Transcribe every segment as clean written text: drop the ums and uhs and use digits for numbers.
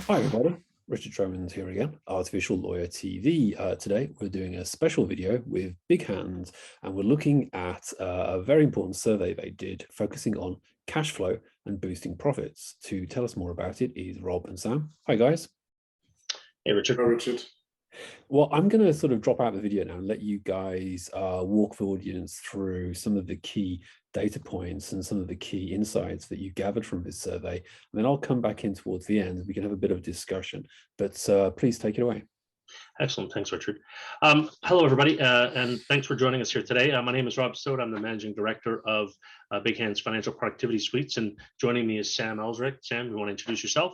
Hi everybody, Richard Tromans here again, Artificial Lawyer TV. Today we're doing a special video with BigHand and we're looking at a very important survey they did focusing on cash flow and boosting profits. To tell us more about it is Rob and Sam. Hi guys. Hey Richard. Hi Richard. Well, I'm going to sort of drop out the video now and let you guys walk the audience through some of the key data points and some of the key insights that you gathered from this survey. And then I'll come back in towards the end. We can have a bit of discussion, but please take it away. Excellent. Thanks, Richard. Hello, everybody, and thanks for joining us here today. My name is Rob Stode. I'm the Managing Director of BigHand's Financial Productivity Suites, and joining me is Sam Elsrick. Sam, you want to introduce yourself?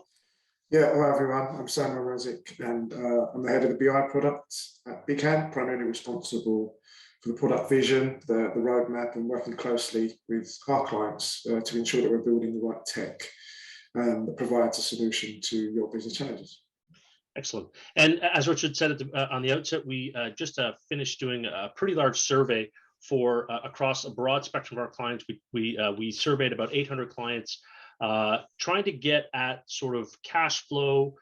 Yeah, hello everyone. I'm Sam Elsrick, and I'm the head of the BI product at BigHand, primarily responsible for the product vision, the roadmap, and working closely with our clients to ensure that we're building the right tech that provides a solution to your business challenges. Excellent. And as Richard said on the outset, we just finished doing a pretty large survey for across a broad spectrum of our clients. We surveyed about 800 clients, trying to get at sort of cash flow,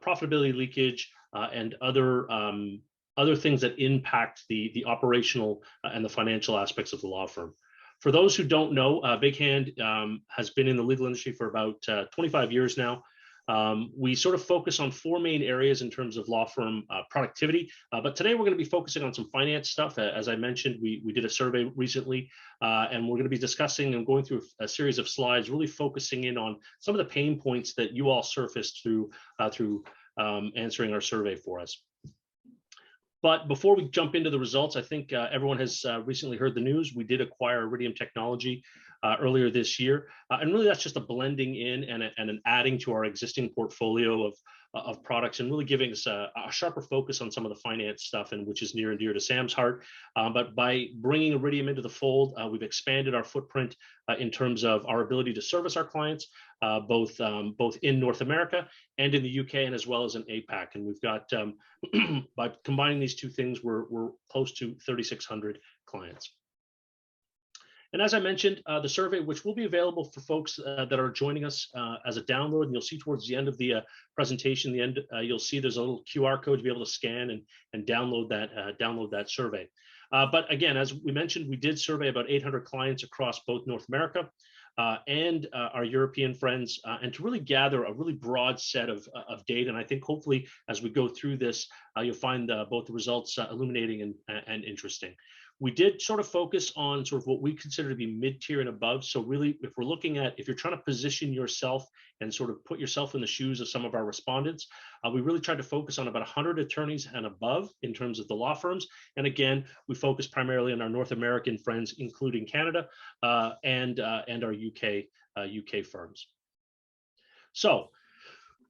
profitability leakage, and other things that impact the operational and the financial aspects of the law firm. For those who don't know, BigHand has been in the legal industry for about 25 years now. We sort of focus on four main areas in terms of law firm productivity, but today we're going to be focusing on some finance stuff. As I mentioned, we did a survey recently, and we're going to be discussing and going through a series of slides, really focusing in on some of the pain points that you all surfaced through answering our survey for us. But before we jump into the results, I think everyone has recently heard the news. We did acquire Iridium Technology earlier this year. And really that's just a blending in and an adding to our existing portfolio of products and really giving us a sharper focus on some of the finance stuff, and which is near and dear to Sam's heart. But by bringing Iridium into the fold, we've expanded our footprint in terms of our ability to service our clients, both in North America and in the UK, and as well as in APAC. And we've got, by combining these two things, we're close to 3,600 clients. And as I mentioned, the survey, which will be available for folks that are joining us as a download, and you'll see towards the end of the presentation, you'll see there's a little QR code to be able to scan and download that survey. But again, as we mentioned, we did survey about 800 clients across both North America and our European friends, and to really gather a really broad set of data. And I think hopefully as we go through this, you'll find both the results illuminating and interesting. We did sort of focus on sort of what we consider to be mid-tier and above. So really, if you're trying to position yourself and sort of put yourself in the shoes of some of our respondents, we really tried to focus on about 100 attorneys and above in terms of the law firms. And again, we focus primarily on our North American friends, including Canada and our UK firms. So,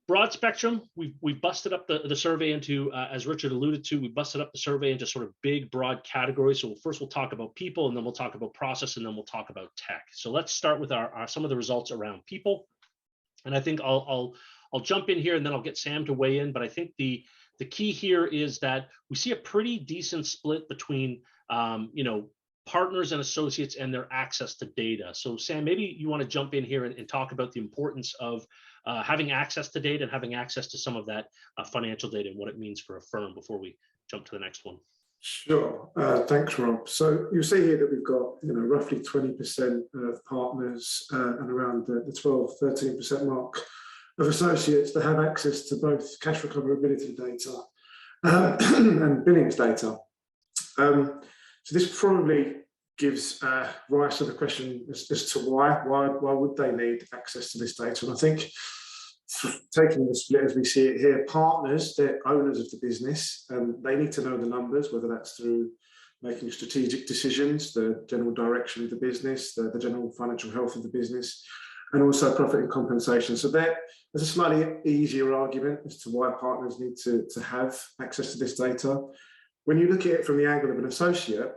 broad spectrum, we've busted up the survey into, as Richard alluded to, we busted up the survey into sort of big, broad categories. So first we'll talk about people, and then we'll talk about process, and then we'll talk about tech. So let's start with some of the results around people. And I think I'll jump in here, and then I'll get Sam to weigh in. But I think the key here is that we see a pretty decent split between, partners and associates and their access to data. So Sam, maybe you want to jump in here and talk about the importance of having access to data and having access to some of that financial data and what it means for a firm before we jump to the next one. Sure. Thanks, Rob. So you see here that we've got roughly 20% of partners and around the 12-13% mark of associates that have access to both cash recoverability data and billings data. So this probably gives rise to the question as to why would they need access to this data? And I think taking the split as we see it here, partners, they're owners of the business, and they need to know the numbers, whether that's through making strategic decisions, the general direction of the business, the general financial health of the business, and also profit and compensation. So there's a slightly easier argument as to why partners need to have access to this data. When you look at it from the angle of an associate,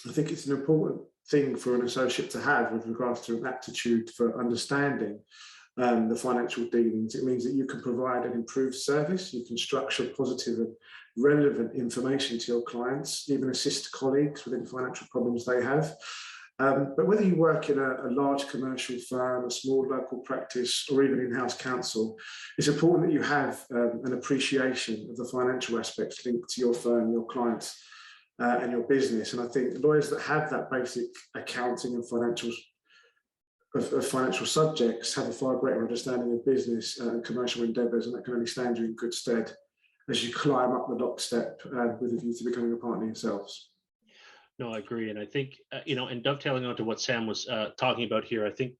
I think it's an important thing for an associate to have with regards to an aptitude for understanding the financial dealings. It means that you can provide an improved service, you can structure positive and relevant information to your clients, even assist colleagues within financial problems they have. But whether you work in a large commercial firm, a small local practice, or even in-house counsel, it's important that you have an appreciation of the financial aspects linked to your firm, your clients, and your business. And I think lawyers that have that basic accounting and financial subjects have a far greater understanding of business and commercial endeavours, and that can only stand you in good stead as you climb up the lockstep with a view to becoming a partner yourselves. No, I agree. And I think, and dovetailing onto what Sam was talking about here, I think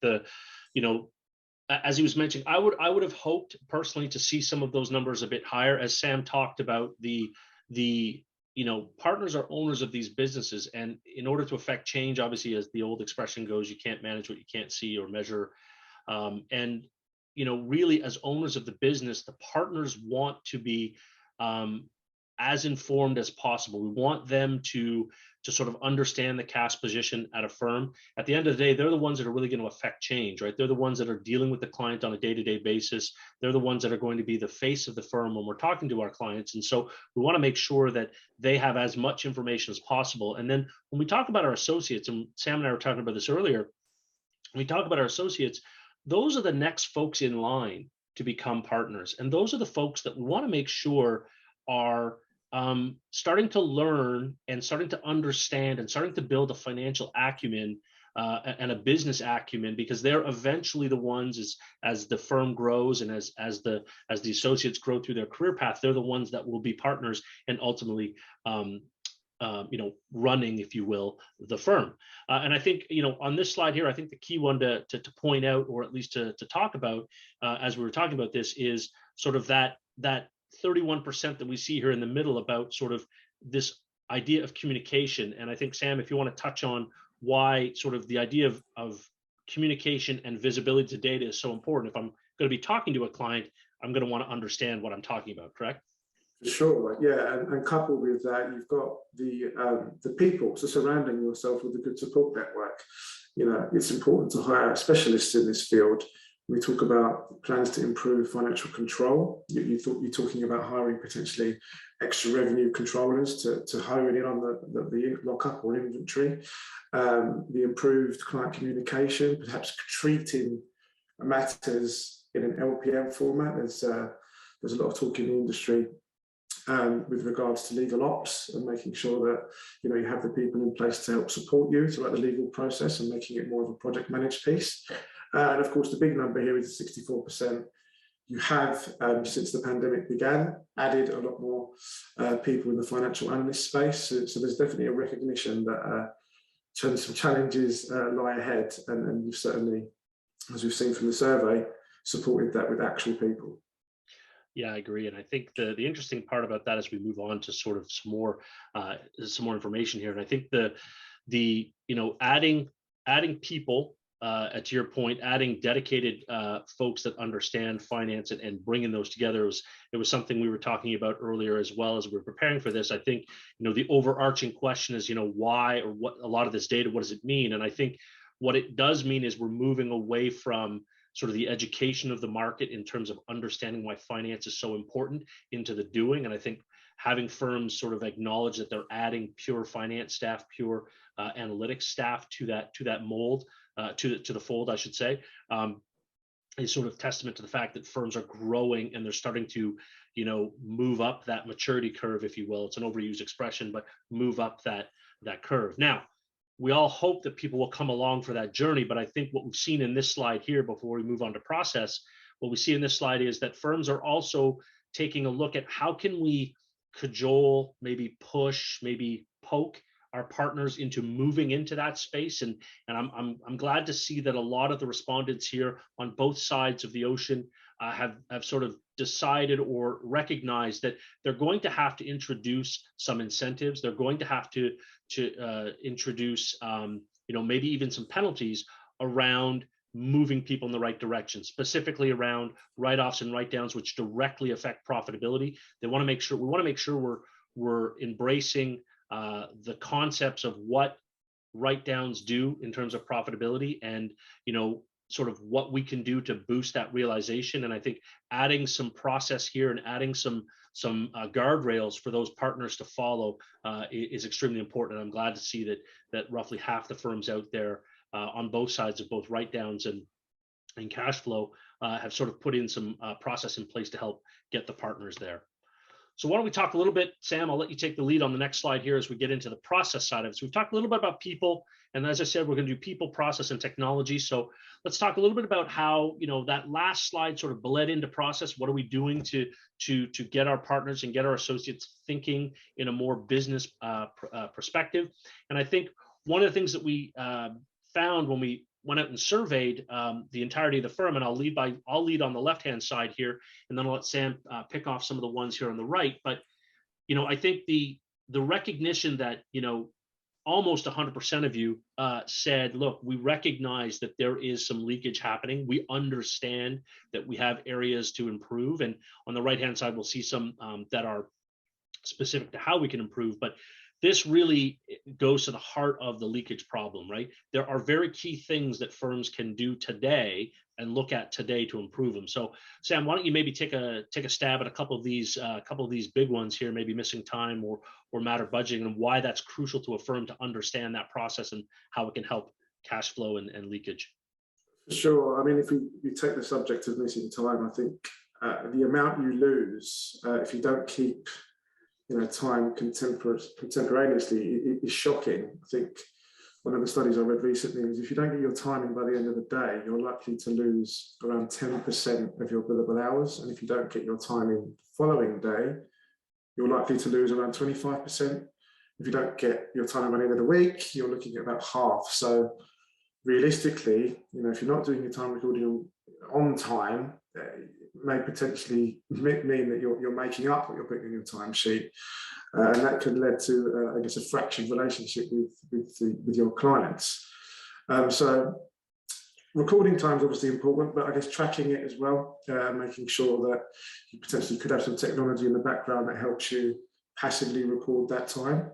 as he was mentioning, I would have hoped personally to see some of those numbers a bit higher. As Sam talked about, the partners are owners of these businesses. And in order to affect change, obviously, as the old expression goes, you can't manage what you can't see or measure. And really, as owners of the business, the partners want to be as informed as possible. We want them to sort of understand the cash position at a firm. At the end of the day, they're the ones that are really going to affect change, right? They're the ones that are dealing with the client on a day-to-day basis. They're the ones that are going to be the face of the firm when we're talking to our clients. And so we want to make sure that they have as much information as possible. And then when we talk about our associates, and Sam and I were talking about this earlier, when we talk about our associates, those are the next folks in line to become partners. And those are the folks that we want to make sure are starting to learn and starting to understand and starting to build a financial acumen and a business acumen, because they're eventually the ones as the firm grows and as the associates grow through their career path, they're the ones that will be partners and ultimately running, if you will, the firm. And I think, on this slide here, I think the key one to point out, or at least to talk about as we were talking about this, is sort of that 31% that we see here in the middle about sort of this idea of communication. And I think, Sam, if you want to touch on why sort of the idea of communication and visibility to data is so important. If I'm going to be talking to a client, I'm going to want to understand what I'm talking about, correct? Sure, yeah, and coupled with that, you've got the people, so surrounding yourself with a good support network. It's important to hire specialists in this field. We talk about plans to improve financial control. You're talking about hiring potentially extra revenue controllers to hone in on the lockup or inventory, the improved client communication, perhaps treating matters in an LPM format. There's a lot of talk in the industry with regards to legal ops and making sure that you have the people in place to help support you throughout the legal process and making it more of a project managed piece. And of course, the big number here is 64%. You have, since the pandemic began, added a lot more people in the financial analyst space. So there's definitely a recognition that some challenges lie ahead. And you've certainly, as we've seen from the survey, supported that with actual people. Yeah, I agree. And I think the interesting part about that as we move on to sort of some more information here. And I think the adding people, to your point, adding dedicated folks that understand finance and bringing those together it was something we were talking about earlier as well as we were preparing for this. I think the overarching question is why, or what a lot of this data, what does it mean? And I think what it does mean is we're moving away from sort of the education of the market in terms of understanding why finance is so important into the doing. And I think having firms sort of acknowledge that they're adding pure finance staff, pure analytics staff to that mold, to the fold, I should say, is sort of testament to the fact that firms are growing and they're starting to, move up that maturity curve, if you will. It's an overused expression, but move up that curve. Now, we all hope that people will come along for that journey, but I think what we've seen in this slide here, before we move on to process, what we see in this slide is that firms are also taking a look at how can we cajole, maybe push, maybe poke our partners into moving into that space. And I'm glad to see that a lot of the respondents here on both sides of the ocean have sort of decided or recognized that they're going to have to introduce some incentives. They're going to have to introduce maybe even some penalties around moving people in the right direction, specifically around write-offs and write-downs, which directly affect profitability. We want to make sure we're embracing the concepts of what write-downs do in terms of profitability. And sort of what we can do to boost that realization. And I think adding some process here and adding some guardrails for those partners to follow is extremely important. And I'm glad to see that roughly half the firms out there on both sides of both write-downs and cash flow have sort of put in some process in place to help get the partners there. So why don't we talk a little bit, Sam, I'll let you take the lead on the next slide here as we get into the process side of it. So we've talked a little bit about people, and as I said, we're going to do people, process, and technology. So let's talk a little bit about how, that last slide sort of bled into process. What are we doing to get our partners and get our associates thinking in a more business perspective? And I think one of the things that we found when we went out and surveyed the entirety of the firm, and I'll lead on the left-hand side here, and then I'll let Sam pick off some of the ones here on the right. But, I think the recognition that, almost 100% of you said, look, we recognize that there is some leakage happening. We understand that we have areas to improve. And on the right-hand side, we'll see some that are specific to how we can improve. But this really goes to the heart of the leakage problem, right? There are very key things that firms can do today and look at today to improve them. So, Sam, why don't you maybe take a stab at a couple of these big ones here, maybe missing time or matter budgeting, and why that's crucial to a firm to understand that process and how it can help cash flow and leakage. Sure. I mean, if we take the subject of missing time, I think the amount you lose if you don't keep time contemporaneously is shocking. I think one of the studies I read recently is if you don't get your timing by the end of the day, you're likely to lose around 10% of your billable hours. And if you don't get your timing the following day, you're likely to lose around 25%. If you don't get your timing by the end of the week, you're looking at about half. So realistically, if you're not doing your time recording on time, may potentially mean that you're making up what you're putting in your timesheet, and that could lead to, I guess, a fractured relationship with your clients. So recording time is obviously important, but I guess tracking it as well, making sure that you potentially could have some technology in the background that helps you passively record that time.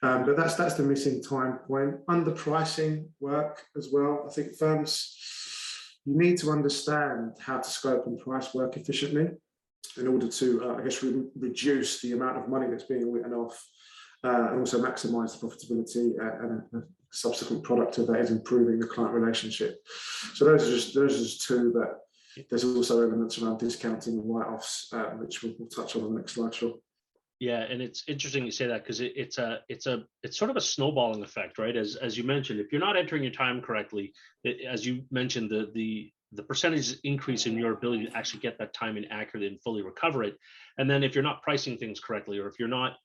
But that's the missing time point. Underpricing work as well. I think firms, you need to understand how to scope and price work efficiently in order to, I guess, reduce the amount of money that's being written off and also maximize the profitability and a subsequent product of that is improving the client relationship. So those are just two, but there's also elements around discounting and write-offs, which we'll touch on the next slide, sure. Yeah, and it's interesting you say that because it's sort of a snowballing effect, right? As you mentioned, if you're not entering your time correctly, as you mentioned, the percentage increase in your ability to actually get that time in accurately and fully recover it. And then if you're not pricing things correctly, or if you're not,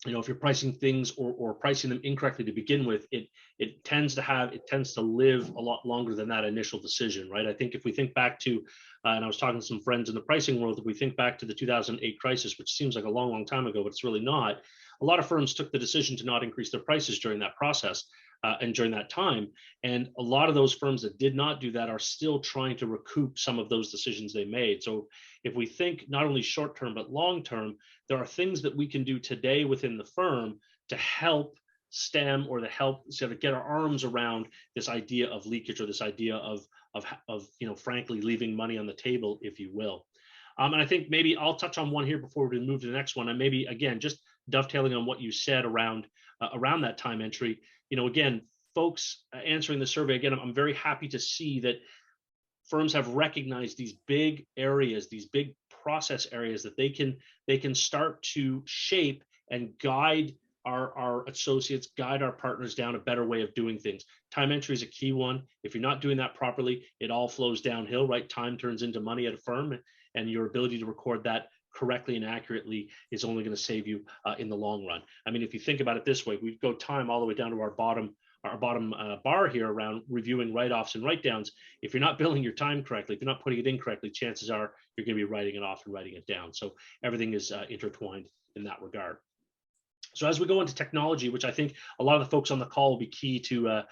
if you're pricing things or pricing them incorrectly to begin with, it tends to live a lot longer than that initial decision, right? I think if we think back to, and I was talking to some friends in the pricing world, if we think back to the 2008 crisis, which seems like a long, long time ago, but it's really not, a lot of firms took the decision to not increase their prices during that process and during that time. And a lot of those firms that did not do that are still trying to recoup some of those decisions they made. So if we think not only short term, but long term, there are things that we can do today within the firm to help stem or to help sort of get our arms around this idea of leakage or this idea of frankly, leaving money on the table, if you will. And I think maybe I'll touch on one here before we move to the next one. And maybe, again, just dovetailing on what you said around that time entry. Again, folks answering the survey, again, I'm very happy to see that firms have recognized these big areas, these big process areas that they can start to shape and guide our associates, guide our partners down a better way of doing things. Time entry is a key one. If you're not doing that properly, it all flows downhill, right? Time turns into money at a firm, and your ability to record that correctly and accurately is only going to save you in the long run. I mean, if you think about it this way, we go time all the way down to our bottom bar here around reviewing write-offs and write-downs. If you're not billing your time correctly, if you're not putting it in correctly, chances are you're going to be writing it off and writing it down. So everything is intertwined in that regard. So as we go into technology, which I think a lot of the folks on the call will be key to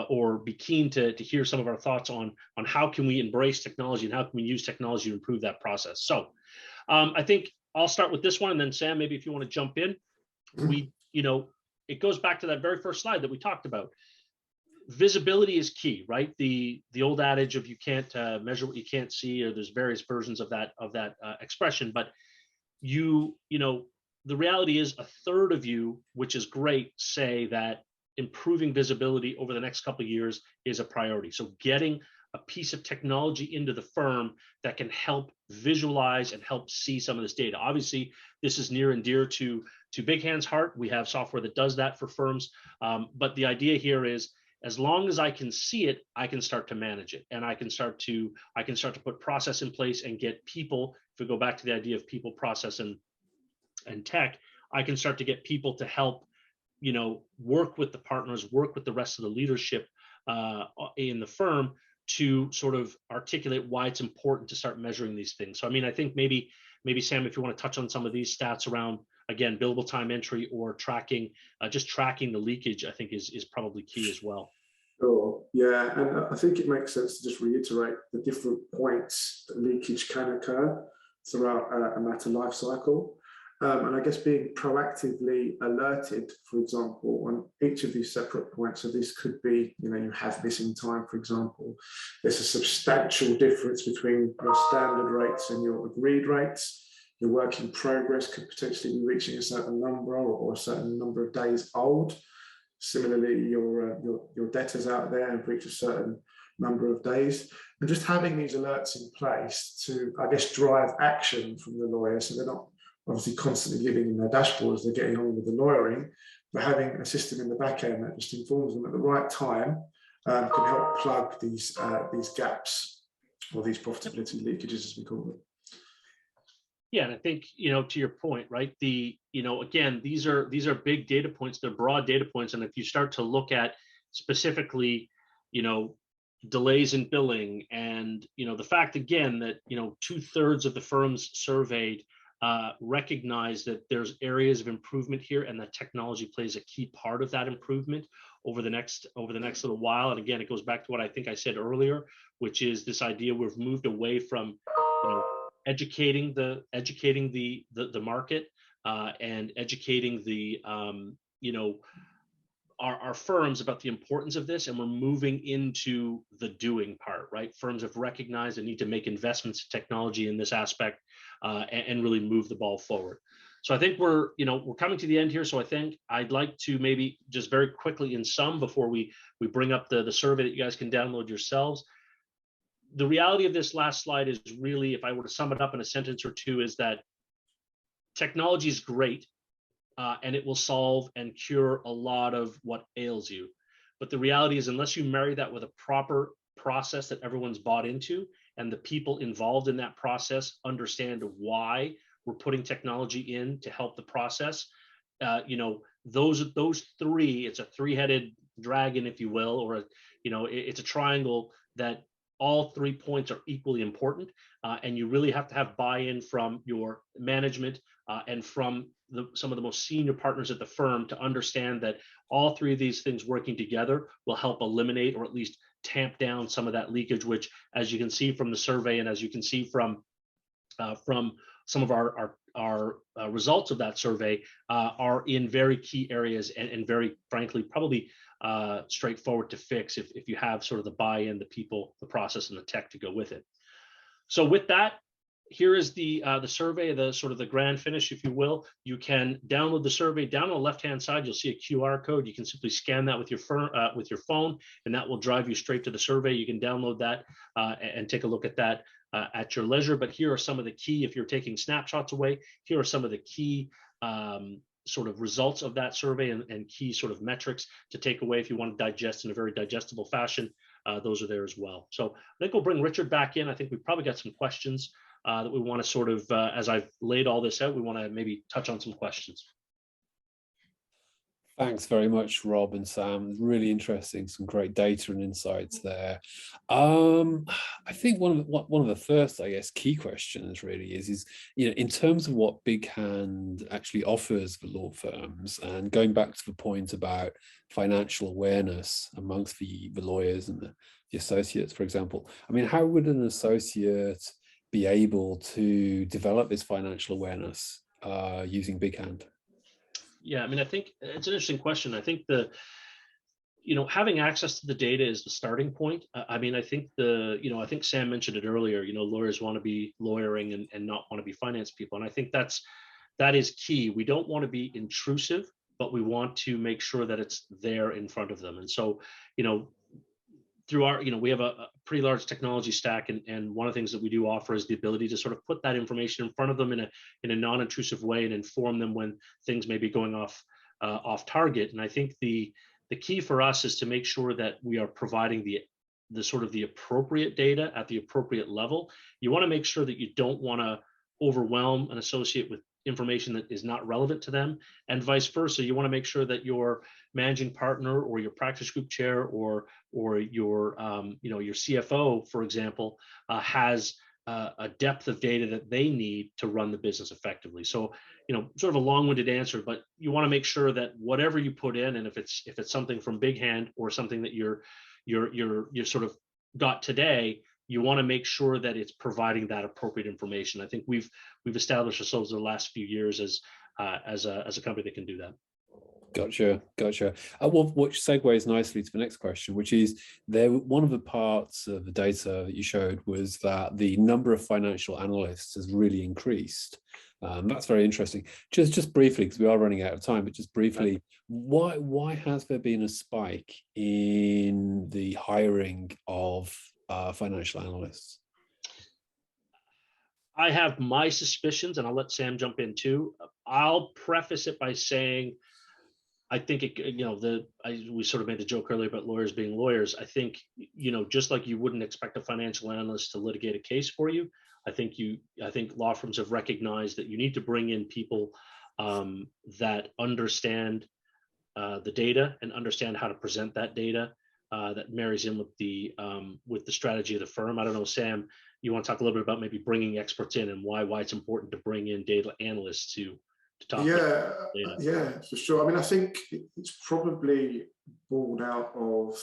or be keen to hear some of our thoughts on how can we embrace technology and how can we use technology to improve that process. So I think I'll start with this one, and then Sam, maybe if you want to jump in. It goes back to that very first slide that we talked about. visibility is key, right? The old adage of you can't measure what you can't see, or there's various versions of that expression, but you know, the reality is a third of you, which is great, say that improving visibility over the next couple of years is a priority. So getting a piece of technology into the firm that can help visualize and help see some of this data. Obviously, this is near and dear to BigHand's heart. We have software that does that for firms. But the idea here is, as long as I can see it, I can start to manage it, and I can start to put process in place and get people. If we go back to the idea of people, process, and tech, I can start to get people to help, you know, work with the partners, work with the rest of the leadership in the firm to sort of articulate why it's important to start measuring these things. So, I mean, I think maybe Sam, if you want to touch on some of these stats around, again, billable time entry or tracking, just tracking the leakage, I think is probably key as well. Sure. Yeah, and I think it makes sense to just reiterate the different points that leakage can occur throughout a matter life cycle. And I guess being proactively alerted, for example, on each of these separate points. So this could be, you know, you have missing time, for example. There's a substantial difference between your standard rates and your agreed rates. Your work in progress could potentially be reaching a certain number or a certain number of days old. Similarly, your debtors out there have reached a certain number of days. And just having these alerts in place to, I guess, drive action from the lawyer, so they're not obviously constantly living in their dashboards, they're getting on with the lawyering, but having a system in the back end that just informs them at the right time can help plug these gaps, or these profitability leakages, as we call them. Yeah, and I think, you know, to your point, right? You know, again, these are big data points, they're broad data points, and if you start to look at specifically, you know, delays in billing, and, you know, the fact again that, you know, 2/3 of the firms surveyed recognize that there's areas of improvement here, and that technology plays a key part of that improvement over the next little while. And again, it goes back to what I think I said earlier, which is this idea we've moved away from, you know, educating the market and educating the you know, our firms about the importance of this, and we're moving into the doing part, right? Firms have recognized the need to make investments in technology in this aspect and really move the ball forward. So I think we're coming to the end here. So I think I'd like to maybe just very quickly in sum, before we bring up the survey that you guys can download yourselves. The reality of this last slide is really, if I were to sum it up in a sentence or two, is that technology is great. And it will solve and cure a lot of what ails you. But the reality is, unless you marry that with a proper process that everyone's bought into, and the people involved in that process understand why we're putting technology in to help the process, you know, those three, it's a three-headed dragon, if you will, or it's a triangle that all 3 points are equally important. And you really have to have buy-in from your management and from some of the most senior partners at the firm to understand that all three of these things working together will help eliminate, or at least tamp down, some of that leakage, which, as you can see from the survey, and as you can see from some of our results of that survey, are in very key areas, and very frankly, probably straightforward to fix if you have sort of the buy-in, the people, the process, and the tech to go with it. So with that, here is the survey, the sort of the grand finish, if you will. You can download the survey. Down on the left-hand side, you'll see a QR code. You can simply scan that with your phone, and that will drive you straight to the survey. You can download that and take a look at that at your leisure. But here are some of the key, if you're taking snapshots away, here are some of the key sort of results of that survey, and key sort of metrics to take away if you want to digest in a very digestible fashion. Those are there as well. So I think we'll bring Richard back in. I think we've probably got some questions that we want to sort of, as I've laid all this out, we want to maybe touch on some questions. Thanks very much, Rob and Sam. Really interesting, some great data and insights there. I think one of the first, I guess, key questions really is you know, in terms of what BigHand actually offers for law firms, and going back to the point about financial awareness amongst the lawyers and the associates, for example. I mean, how would an associate be able to develop this financial awareness using BigHand? Yeah, I mean, I think it's an interesting question. I think having access to the data is the starting point. I mean, I think I think Sam mentioned it earlier. Lawyers want to be lawyering and not want to be finance people, and I think that is key. We don't want to be intrusive, but we want to make sure that it's there in front of them. And so, through our, we have a pretty large technology stack, and one of the things that we do offer is the ability to sort of put that information in front of them in a non-intrusive way and inform them when things may be going off target. And I think the key for us is to make sure that we are providing the sort of the appropriate data at the appropriate level. You want to make sure that you don't want to overwhelm an associate with information that is not relevant to them, and vice versa. You want to make sure that your managing partner or your practice group chair or your your CFO, for example, has a depth of data that they need to run the business effectively. So, sort of a long-winded answer, but you want to make sure that whatever you put in, and if it's something from BigHand or something that you're sort of got today, you want to make sure that it's providing that appropriate information. I think we've established ourselves in the last few years as a company that can do that. Gotcha. Well, which segues nicely to the next question, which is one of the parts of the data that you showed was that the number of financial analysts has really increased. That's very interesting. Just briefly, because we are running out of time, but just briefly, why has there been a spike in the hiring of financial analysts? I have my suspicions, and I'll let Sam jump in too. I'll preface it by saying, I think we sort of made the joke earlier about lawyers being lawyers. I think, just like you wouldn't expect a financial analyst to litigate a case for you, I think law firms have recognized that you need to bring in people that understand the data and understand how to present that data. That marries in with the strategy of the firm. I don't know, Sam, you want to talk a little bit about maybe bringing experts in and why it's important to bring in data analysts to talk about data? Yeah, for sure. I mean, I think it's probably born out of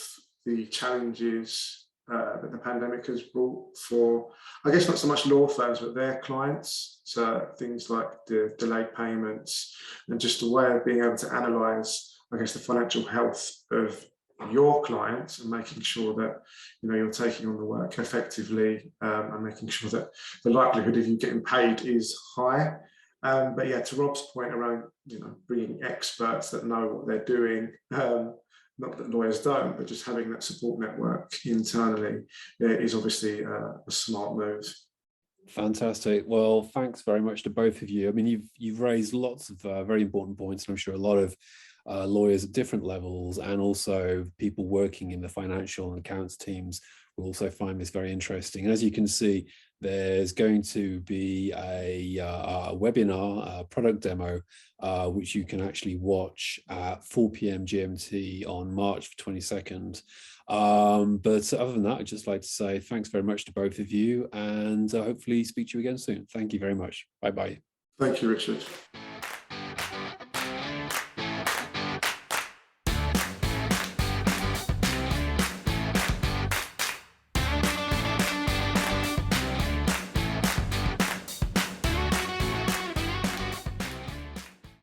the challenges that the pandemic has brought for, I guess, not so much law firms, but their clients. So things like the delayed payments and just a way of being able to analyze, I guess, the financial health of your clients and making sure that you're taking on the work effectively and making sure that the likelihood of you getting paid is high. But yeah, to Rob's point around bringing experts that know what they're doing, not that lawyers don't, but just having that support network internally is obviously a smart move. Fantastic. Well, thanks very much to both of you. I mean, you've raised lots of very important points, and I'm sure a lot of lawyers at different levels and also people working in the financial and accounts teams will also find this very interesting. As you can see, there's going to be a webinar, a product demo, which you can actually watch at 4 p.m. GMT on March 22nd. But other than that, I'd just like to say thanks very much to both of you, and hopefully speak to you again soon. Thank you very much. Bye-bye. Thank you, Richard.